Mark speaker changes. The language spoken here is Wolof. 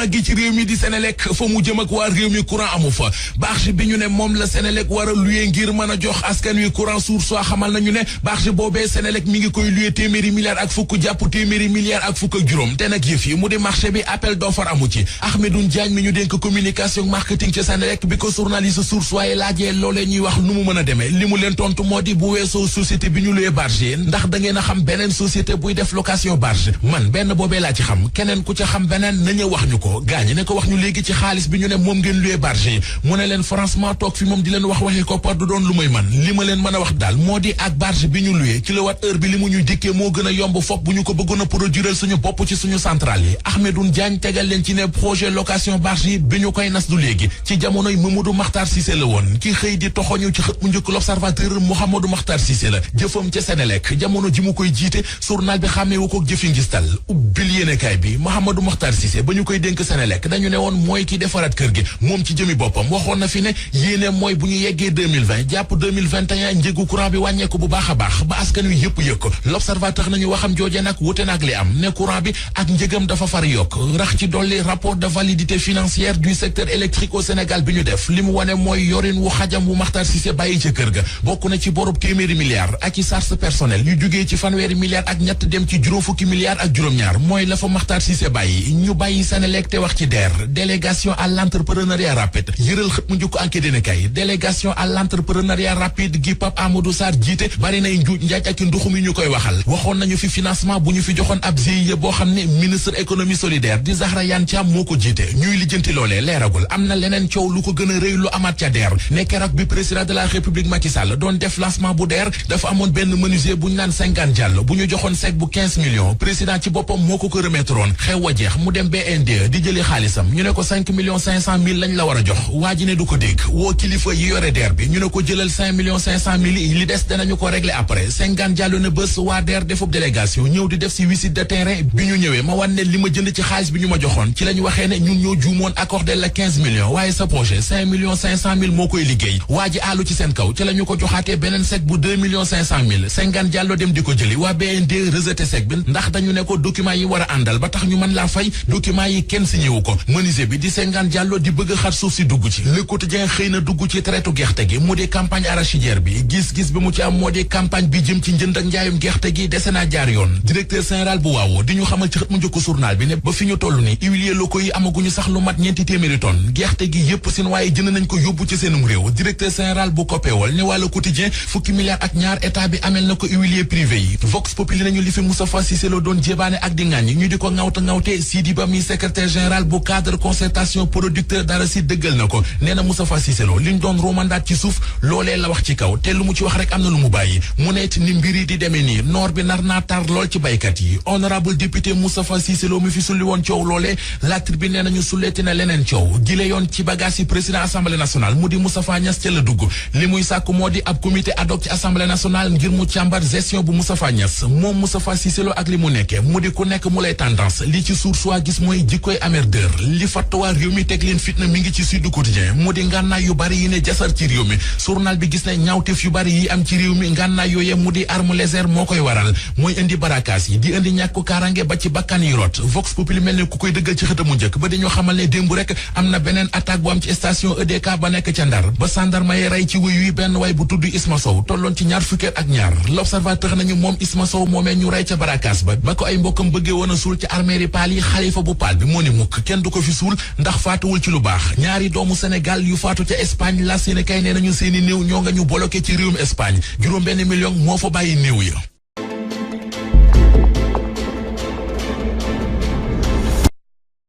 Speaker 1: courant gi ci réew mi di Senelec fa mu jëm ak waa réew mi courant amu fa. barge bi ñu ne moom la Senelec war a luye ngir mën a jox askan wi courant source xamal nañu ne barge boobee Senelec mi ngi koy luye téeméeri milliards ak fukk jàpp téeméeri milliards ak fukk ak juróom te nag yëf yi mu di marché bi appel d'offre amu ci. Ahmedoune Diagne mi ñu dénk communication marketing ci Senelec bi ko journaliste source waaye laajee loolee ñuy wax nu mu mën a demee li mu leen tontu moo di bu weesoo société bi ñu luye barge ndax da ngeen a xam beneen société buy def location barge man benn boobee laa ci xam keneen ku ca xam beneen nañu wax ñu ko gaañi ne ko wax ñu léegi ci xaalis bi ñu ne moom ngeen luye barge mu ne leen franchement toog fi moom di leen wax waxi ko par du doon lu may man li ma leen mën a wax daal moo di ak barge bi ñu luye kilowatt heure bi li mu ñuy dikkee moo gën a yomb fop bu ñu ko bëggoon a produire suñu bopp ci suñu centrale yi. Ahmedoune Diagne tegal leen ci ne projet location barge yi bi ñu koy nas du léegi ci jamonoy Mamadou Makhtar Cissé la woon ki xëy di toxoñu ci xët mu njëkk l'Observateur Mouhamadou Makhtar Cissé la jëfam ca Senelec jamono ji mu koy jiite journal bi xàmmeewu ko jëfi ngistal ubbil yéenekaay bi Mouhamadou Makhtar Cissé ba ñu koy dénk Senelec dañu ne woon mooy ki defaraat kër gi moom ci jëmi boppam waxoon na fi ne yéene mooy bu ñu yeggee 2020 jàpp 2021 njëgu courant bi wàññeeku bu baax a baax ba askan wi yëpp yëg ko l'Observateur nañu waxam jooje nag wute nag li am ne courant bi ak njëgam dafa far yokk rax ci dolli rapport de validité financière du secteur électrique au Sénégal bi ñu def li mu wane mooy yorin wu xajam wu Makhtar Cissé bàyyi ca kër ga bokk na ci borub téeméeri milliards ak ci charge personnel yu jugee ci fanweeri milliards ak ñett dem ci juróom fukki milliards ak juróom-ñaar mooy la fa Makhtar Cissé bàyyi ñu bàyyi Senelec te wax ci DER délégation à l'entrepreneuriat rapide yëral xët mu njëkk enquête dina kay délégation à l'entrepreneuriat rapide gi Pape Amadou Sarr jiite bari nay njuuj njaaj ak nduxum yi ñu koy waxal waxoon nañu fi financement bu ñu fi joxoon ab GIE boo xam ne ministre économie solidaire di Zahra Iyane Thiam moo ko jiite ñuy lijjanti loolee leeragul am na leneen coow lu ko gën a rëy lu amaat ca DER ne keroog bi président de la république Macky Sall doon def lancement bu DER dafa amoon benn menuisier bu ñu naan 50 Diallo bu ñu joxoon chèque bu 15 millions président ci boppam moo ko remettre woon xew wa jeex mu dem BNDE di jëli xaalisam ñu ne ko 5 millions 500 mille lañ la war a jox waa ji ne du ko dégg woo kilifa yi yore DER bi ñu ne ko jëlal 5 millions 500 mille yi li des danañu ko régler après 50 Diallo ne bés waa DER defub délégation ñëw di def si visite de terrain bi ñu ñëwee ma wan ne li ma jënd ci xaalis bi ñu ma joxoon ci lañ waxee ne ñun ñoo juumoon accordé la 15 millions waaye sa projet 5 millions 500 mille moo koy liggéey waa ji àllu ci seen kaw ci la ñu ko joxaatee beneen chèque bu 2 millions 500 mille 50 Diallo dem di ko jëli waa BND rejeté chèque bi ndax dañu ne ko document yi war a àndal ba tax ñu mën laa fay document yi kenn signé wu ko menuisier bi di 50 Diallo di bëgg a xar suuf si dugg ci Le Quotidien xëy na dugg ci traitu gerte gi mu di campagne arachidière bi gis-gis bi mu ci am moo di campagne bi jëm ci njënd ak njaayum gerte gi dese naa jaar yoon directeur général bu waaw di ñu xamal ci xët mu njëkk journal bi ne ba fi ñu toll ni huiliers locaux yi amaguñu sax lu mat 4 téeméeri tonnes gerte gi yépp seen waaye jënd nañ ko yóbbu ci seenum réew directeur général bu COPEOL ne waa Le Quotidien fukki milliards ak ñaar état bi amel na ko huiliers privé yi Vox Populi nañu li fi Moustapha Cissé Lo doon jébaane ak di ŋàññi ñu di ko ŋawte Sidi Ba mi secrétaire général bu cadre concertation producteur d'arachide dëggal na ko nee na Moustapha Cissé Lo liñ doon romandaat ci suuf loolee la wax ci kaw te lu mu ci wax rek am na lu mu bàyyi mu ne ni mbir yi di demee nii noor bi nar naa tar lool ci baykat yi honorable député Moustapha Cissé Lo mi fi sulli woon coow loolee La Tribune nee nañu sulleeti na leneen coow gile yoon ci bagage yi président assemblée nationale mu di Moustapha Niasse ca la dugg li muy sàkk moo di ab comité ad hoc ci assemblée nationale ngir mu càmbar gestion bu Moustapha Niasse moom Moustapha Cissé Lo ak li mu nekkee mu di ku nekk mu lay tendance li ci source waa gis mooy jikkoy amerdeur li fattuwaa réew mi teg leen fitna mi ngi ci Sud Quotidien mu di ngànnaay yu bari yi ne jasar ci réew mi journal bi gis ne ñaawteef yu bari yi am ci réew mi ngànnaay yooye mu di arme légère moo koy waral mooy indi barakaas yi di indi ñàkku kaarange ba ci bakkan yi rot Vox Populi mel ne ku koy dëggal ci xëtamu njëkk ba dañoo xamal ne démb rek am na beneen attaque bu am ci station EDK ba nekk ca Ndar ba sandarma yi rey ci wuyu yi benn way bu tudd Isma Sow tolloon ci 20 fukki at ak ñaar L'Observateur nañu moom Isma Sow moomee ñu rey ca barakaas ba ko ay mbokkam bëggee woon a suul ci arméeri paal yi xalifa bu paal bi moo ni mukk kenn du ko fi suul ndax faatuwul ci lu baax ñaari doomu Sénégal yu faatu ca Espagne la seeni kay nee nañu seeni néew ñoo nga ñu bloqué ci réewum Espagne juróom benn million moo fa bàyyi néew ya